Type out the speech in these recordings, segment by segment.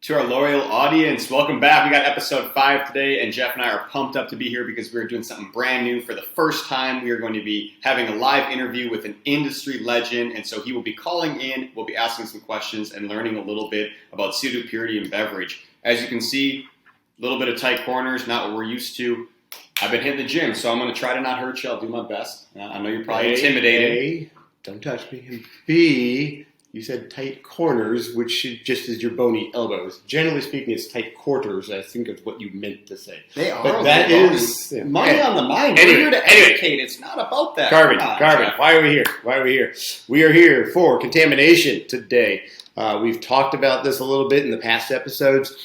To our loyal audience, welcome back. We got episode 5 today, and Jeff and I are pumped up to be here because we're doing something brand new. For the first time, we are going to be having a live interview with an industry legend, and so he will be calling in, we'll be asking some questions and learning a little bit about CO2 purity and beverage. As you can see, a little bit of tight corners, not what we're used to. I've been hitting the gym, so I'm going to try to not hurt you. I'll do my best. I know you're probably intimidated. A, don't touch me. And B, you said tight corners, which just is your bony elbows. Generally speaking, it's tight quarters. I think is what you meant to say. They are. But that is money on the mind. Anyway, we're here to educate. It's not about that. Carbon. Why are we here? We are here for contamination today. We've talked about this a little bit in the past episodes.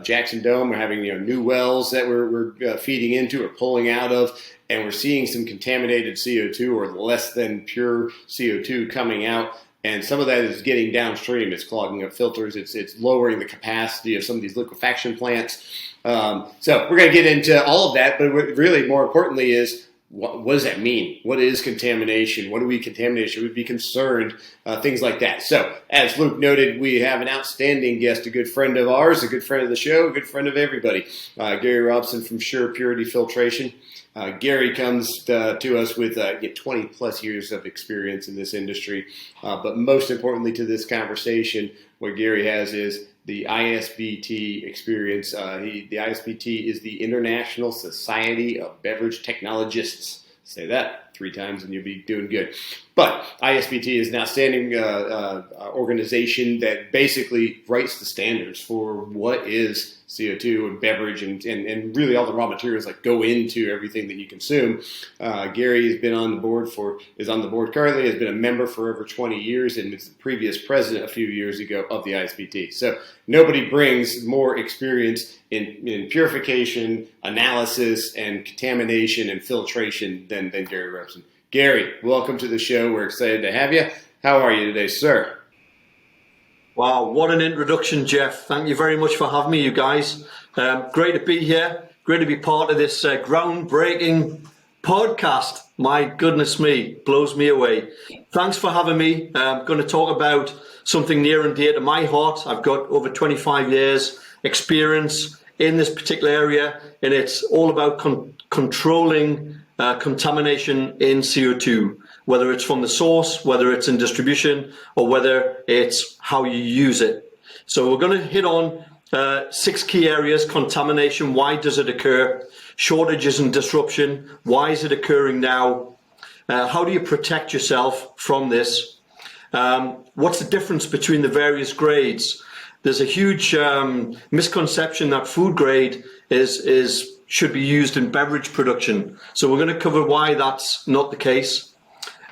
Jackson Dome, we're having new wells that we're feeding into or pulling out of, and we're seeing some contaminated CO2 or less than pure CO2 coming out. And some of that is getting downstream. It's clogging up filters. It's lowering the capacity of some of these liquefaction plants. So we're going to get into all of that. But what really, more importantly, is what does that mean? What is contamination? What do we contaminate? Should we be concerned? Things like that. So as Luke noted, we have an outstanding guest, a good friend of ours, a good friend of the show, a good friend of everybody, Gary Robson from SurePurity Filtration. Gary comes to us with 20 plus years of experience in this industry, but most importantly to this conversation, what Gary has is the ISBT experience. The ISBT is the International Society of Beverage Technologists. Say that 3 times and you'll be doing good. But ISBT is an outstanding organization that basically writes the standards for what is CO2 and beverage and really all the raw materials that go into everything that you consume. Gary has been on the board is on the board currently, has been a member for over 20 years, and was the previous president a few years ago of the ISBT. So nobody brings more experience in purification, analysis, and contamination and filtration than Gary Robson. Gary, welcome to the show. We're excited to have you. How are you today, sir? Wow, what an introduction, Jeff. Thank you very much for having me, you guys. Great to be here. Great to be part of this groundbreaking podcast. My goodness me, blows me away. Thanks for having me. I'm going to talk about something near and dear to my heart. I've got over 25 years experience in this particular area, and it's all about controlling contamination in CO2. Whether it's from the source, whether it's in distribution, or whether it's how you use it. So we're going to hit on 6 key areas: contamination, why does it occur? Shortages and disruption, why is it occurring now? How do you protect yourself from this? What's the difference between the various grades? There's a huge misconception that food grade should be used in beverage production. So we're going to cover why that's not the case.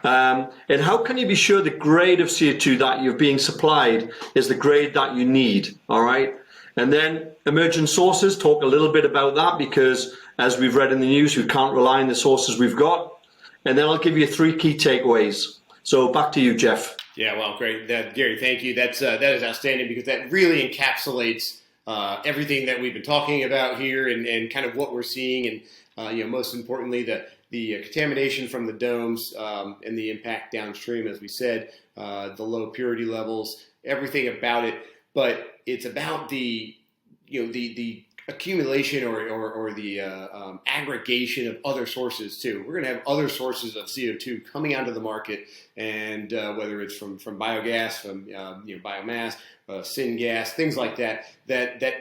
And how can you be sure the grade of CO2 that you're being supplied is the grade that you need, all right? And then emergent sources, talk a little bit about that, because as we've read in the news, we can't rely on the sources we've got. And then I'll give you 3 key takeaways. So back to you, Jeff. Yeah, well, great. Gary, thank you. That is outstanding, because that really encapsulates everything that we've been talking about here and kind of what we're seeing. And most importantly, the contamination from the domes and the impact downstream, as we said, the low purity levels, everything about it. But it's about the accumulation or the aggregation of other sources too. We're going to have other sources of CO2 coming onto the market, and whether it's from biogas, from biomass, syngas, things like that. They're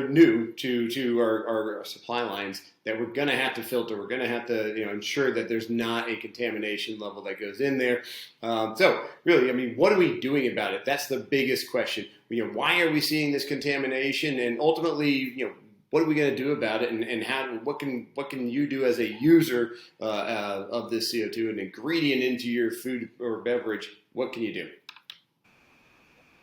new to our supply lines that we're going to have to filter. We're going to have to ensure that there's not a contamination level that goes in there. So really, what are we doing about it? That's the biggest question. Why are we seeing this contamination? And ultimately, what are we going to do about it? And what can you do as a user of this CO2, an ingredient into your food or beverage? What can you do?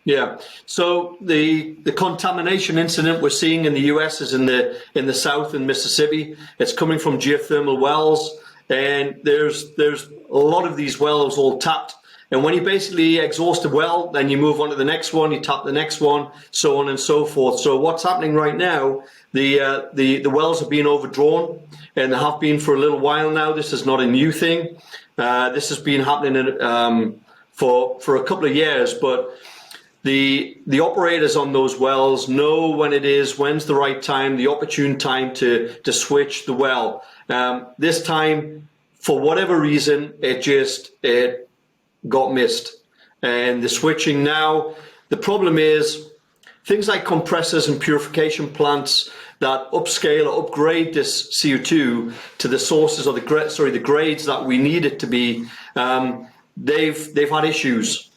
Yeah. So the contamination incident we're seeing in the US is in the south in Mississippi. It's coming from geothermal wells, and there's a lot of these wells all tapped. And when you basically exhaust a well, then you move on to the next one, you tap the next one, so on and so forth. So what's happening right now, the wells are being overdrawn, and they have been for a little while now. This is not a new thing. This has been happening for a couple of years, but the operators on those wells know when's the right time, the opportune time to switch the well. This time, for whatever reason, it got missed. And the switching now, the problem is things like compressors and purification plants that upscale or upgrade this CO2 to the sources or the grades that we need it to be. They've had issues,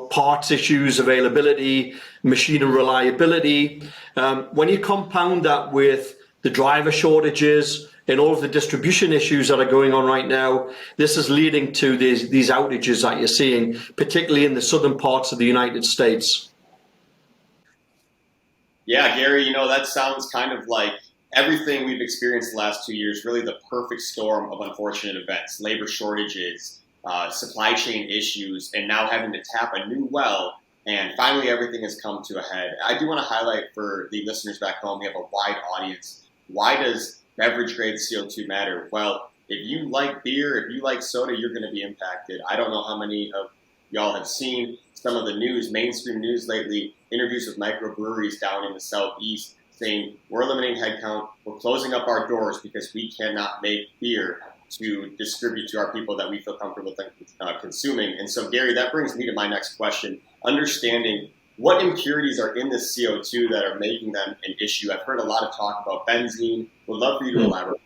parts issues, availability, machine reliability. When you compound that with the driver shortages and all of the distribution issues that are going on right now, this is leading to these outages that you're seeing, particularly in the southern parts of the United States. Yeah, Gary, that sounds kind of like everything we've experienced the last 2 years, really the perfect storm of unfortunate events, labor shortages, supply chain issues, and now having to tap a new well, and finally everything has come to a head. I do want to highlight for the listeners back home, we have a wide audience. Why does beverage grade CO2 matter? Well, if you like beer, if you like soda, you're going to be impacted. I don't know how many of y'all have seen some of the news, mainstream news lately, interviews with microbreweries down in the southeast saying we're eliminating headcount, we're closing up our doors because we cannot make beer to distribute to our people that we feel comfortable consuming. And so, Gary, that brings me to my next question. Understanding what impurities are in the CO2 that are making them an issue. I've heard a lot of talk about benzene. Would love for you to elaborate.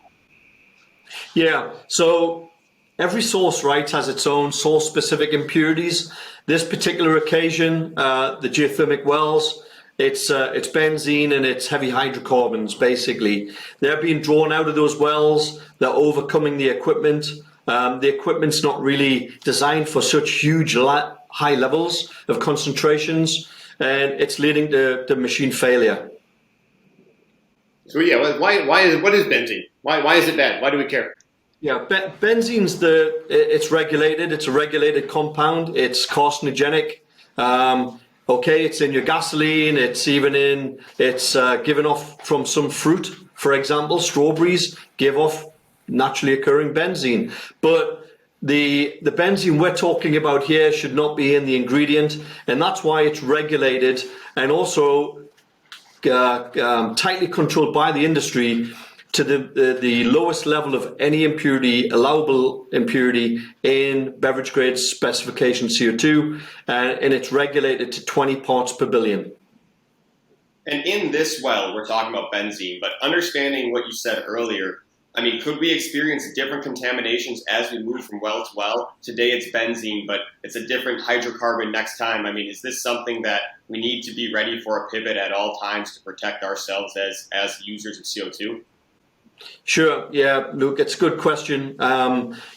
Yeah, so every source, right, has its own source-specific impurities. This particular occasion, the geothermic wells, it's benzene and it's heavy hydrocarbons, basically. They're being drawn out of those wells. They're overcoming the equipment. The equipment's not really designed for such huge high levels of concentrations, and it's leading to machine failure. So what is benzene? Why is it bad? Why do we care? Yeah, benzene's it's regulated. It's a regulated compound. It's carcinogenic. It's in your gasoline. It's given off from some fruit. For example, strawberries give off naturally occurring benzene. But the benzene we're talking about here should not be in the ingredient, and that's why it's regulated and also tightly controlled by the industry to the lowest level of any allowable impurity in beverage grade specification CO2, and it's regulated to 20 parts per billion. And in this well, we're talking about benzene, but understanding what you said earlier, I mean, could we experience different contaminations as we move from well to well? Today it's benzene, but it's a different hydrocarbon next time. I mean, is this something that we need to be ready for a pivot at all times to protect ourselves as users of CO2? Sure. Yeah, Luke, it's a good question.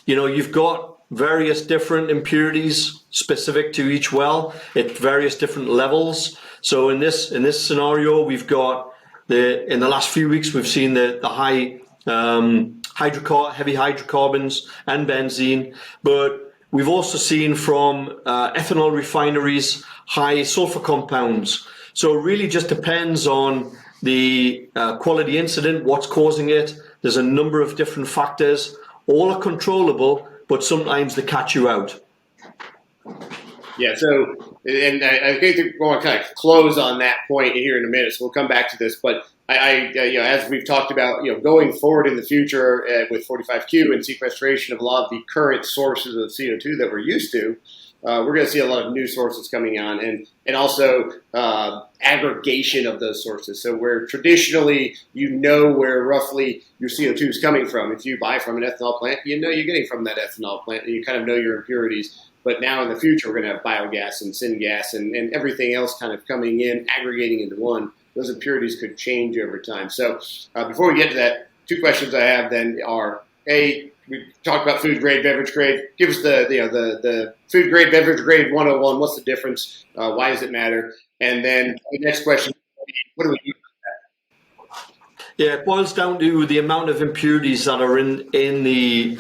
You've got various different impurities specific to each well at various different levels. So in this scenario, we've got in the last few weeks, we've seen the high heavy hydrocarbons and benzene, but we've also seen from ethanol refineries high sulfur compounds. So it really just depends on the quality incident, what's causing it. There's a number of different factors. All are controllable, but sometimes they catch you out. Yeah, so, and I think we're going to kind of close on that point here in a minute, so we'll come back to this. But as we've talked about, going forward in the future with 45Q and sequestration of a lot of the current sources of CO2 that we're used to, we're going to see a lot of new sources coming on, and also aggregation of those sources. So where traditionally where roughly your CO2 is coming from. If you buy from an ethanol plant, you're getting from that ethanol plant, and you kind of know your impurities. But now in the future, we're going to have biogas and syngas and everything else kind of coming in, aggregating into one. Those impurities could change over time. So before we get to that, two questions I have then are, A, we talked about food grade, beverage grade. Give us the food grade, beverage grade 101. What's the difference? Why does it matter? And then the next question, what do we do? Yeah, it boils down to the amount of impurities that are in the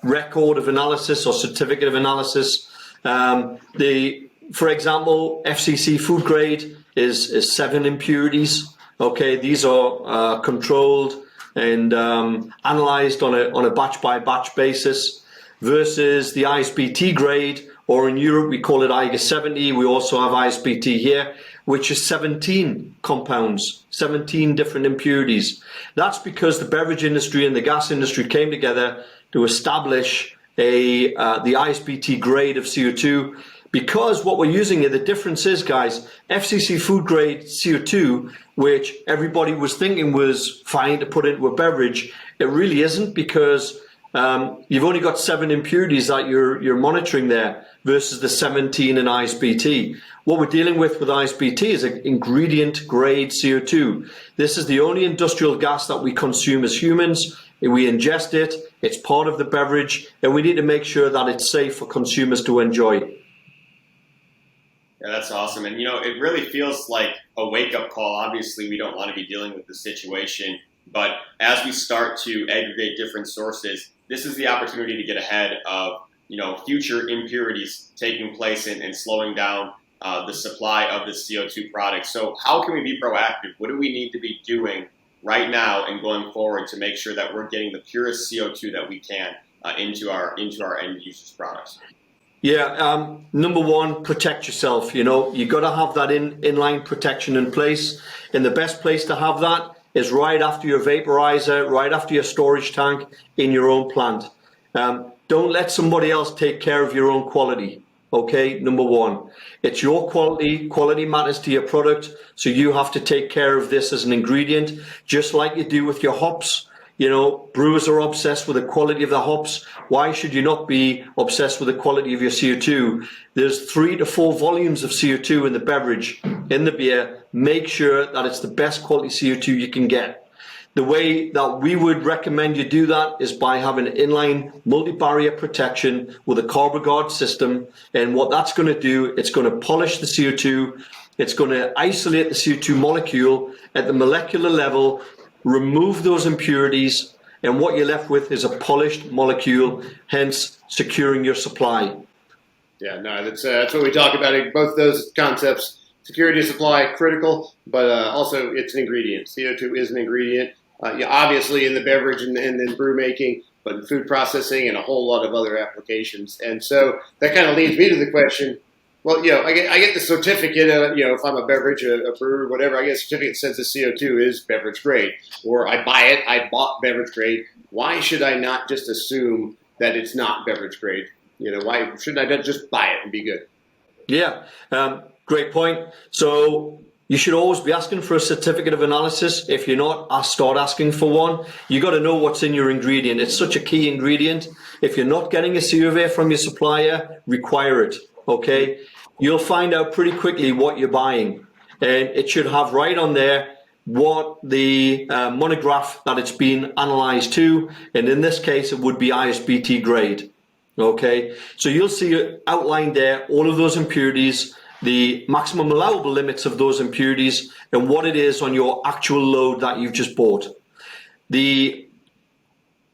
record of analysis or certificate of analysis. For example, FCC food grade is 7 impurities. Okay, these are controlled and analyzed on a batch by batch basis, versus the ISBT grade or in Europe we call it IGA 70. We also have ISBT here, which is 17 compounds, 17 different impurities. That's because the beverage industry and the gas industry came together to establish the ISBT grade of CO2. Because what we're using here, the difference is, guys, FCC food grade CO2, which everybody was thinking was fine to put into a beverage, it really isn't, because you've only got 7 impurities that you're monitoring there versus the 17 in ISBT. What we're dealing with ISBT is an ingredient grade CO2. This is the only industrial gas that we consume as humans. We ingest it, it's part of the beverage, and we need to make sure that it's safe for consumers to enjoy. Yeah, that's awesome. And, it really feels like a wake-up call. Obviously, we don't want to be dealing with the situation, but as we start to aggregate different sources, this is the opportunity to get ahead of, future impurities taking place and slowing down the supply of the CO2 product. So how can we be proactive? What do we need to be doing right now and going forward to make sure that we're getting the purest CO2 that we can into our end users' products? Yeah, number one, protect yourself. You got to have that inline protection in place. And the best place to have that is right after your vaporizer, right after your storage tank in your own plant. Don't let somebody else take care of your own quality. Okay, number one, it's your quality. Quality matters to your product. So you have to take care of this as an ingredient, just like you do with your hops. Brewers are obsessed with the quality of the hops. Why should you not be obsessed with the quality of your CO2? There's 3 to 4 volumes of CO2 in the beverage, in the beer. Make sure that it's the best quality CO2 you can get. The way that we would recommend you do that is by having an inline multi-barrier protection with a CarboGuard system. And what that's going to do, it's going to polish the CO2. It's going to isolate the CO2 molecule at the molecular level, remove those impurities, and what you're left with is a polished molecule, hence securing your supply. Yeah, no, that's what we talk about. Both those concepts, security of supply, critical, but also it's an ingredient. CO2 is an ingredient, obviously in the beverage and in brew making, but in food processing and a whole lot of other applications. And so that kind of leads me to the question, well, I get the certificate, if I'm a beverage, a brewer, whatever, I get a certificate that says the CO2 is beverage grade, or I buy it, I bought beverage grade. Why should I not just assume that it's not beverage grade? Why shouldn't I just buy it and be good? Yeah, great point. So you should always be asking for a certificate of analysis. If you're not, start asking for one. You got to know what's in your ingredient. It's such a key ingredient. If you're not getting a survey from your supplier, require it. Okay, you'll find out pretty quickly what you're buying, and it should have right on there what the monograph that it's been analyzed to, and in this case it would be ISBT grade. Okay, so you'll see outlined there all of those impurities, the maximum allowable limits of those impurities, and what it is on your actual load that you've just bought. The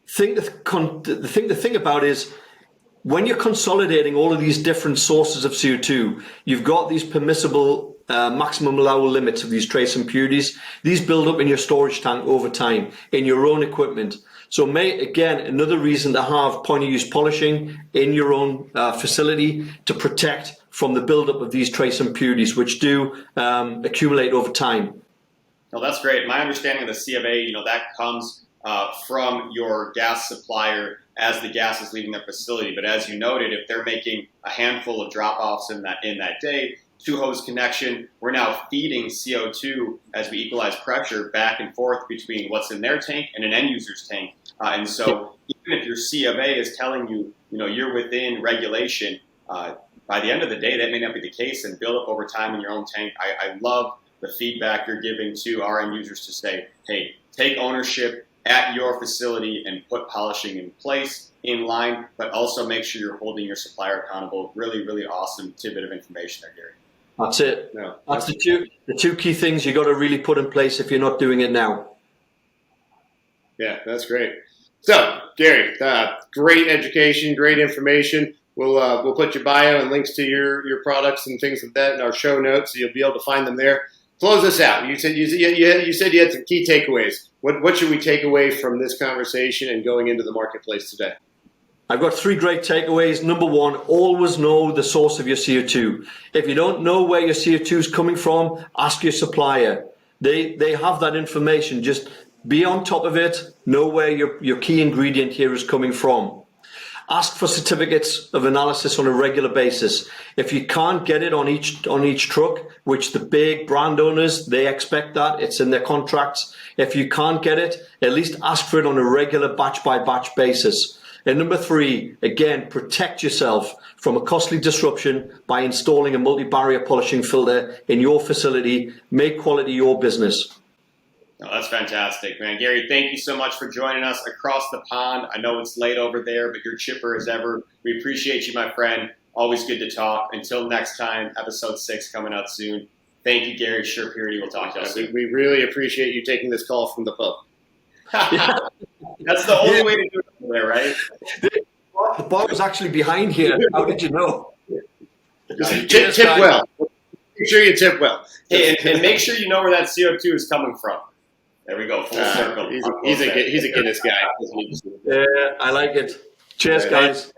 thing to think about is, when you're consolidating all of these different sources of CO2, you've got these permissible maximum allowable limits of these trace impurities. These build up in your storage tank over time, in your own equipment. So again, another reason to have point of use polishing in your own facility to protect from the buildup of these trace impurities, which do accumulate over time. No, that's great. My understanding of the C of A, that comes from your gas supplier as the gas is leaving their facility. But as you noted, if they're making a handful of drop-offs in that day, 2-hose connection, we're now feeding CO2 as we equalize pressure back and forth between what's in their tank and an end user's tank. And so even if your C of A is telling you, you're within regulation, by the end of the day, that may not be the case, and build up over time in your own tank. I love the feedback you're giving to our end users to say, hey, take ownership at your facility and put polishing in place, in line, but also make sure you're holding your supplier accountable. Really, really awesome tidbit of information there, Gary. That's it. No, that's the two key things you got to really put in place if you're not doing it now. Yeah, that's great. So, Gary, great education, great information. We'll put your bio and links to your products and things like that in our show notes, so you'll be able to find them there. Close us out. You said you had some key takeaways. What should we take away from this conversation and going into the marketplace today? I've got 3 great takeaways. Number 1, always know the source of your CO2. If you don't know where your CO2 is coming from, ask your supplier. They have that information. Just be on top of it. Know where your key ingredient here is coming from. Ask for certificates of analysis on a regular basis. If you can't get it on each truck, which the big brand owners, they expect that, it's in their contracts. If you can't get it, at least ask for it on a regular batch by batch basis. And number 3, again, protect yourself from a costly disruption by installing a multi-barrier polishing filter in your facility. Make quality your business. Oh, that's fantastic, man. Gary, thank you so much for joining us across the pond. I know it's late over there, but you're chipper as ever. We appreciate you, my friend. Always good to talk. Until next time, episode 6 coming out soon. Thank you, Gary. SurePurity. We'll talk to you soon. We really appreciate you taking this call from the pub. That's the only way to do it over there, right? The bar was actually behind here. How did you know? Tip well. Make sure you tip well. Hey, and make sure you know where that CO2 is coming from. There we go, full circle. He's a Guinness guy. Yeah, I like it. Cheers, guys.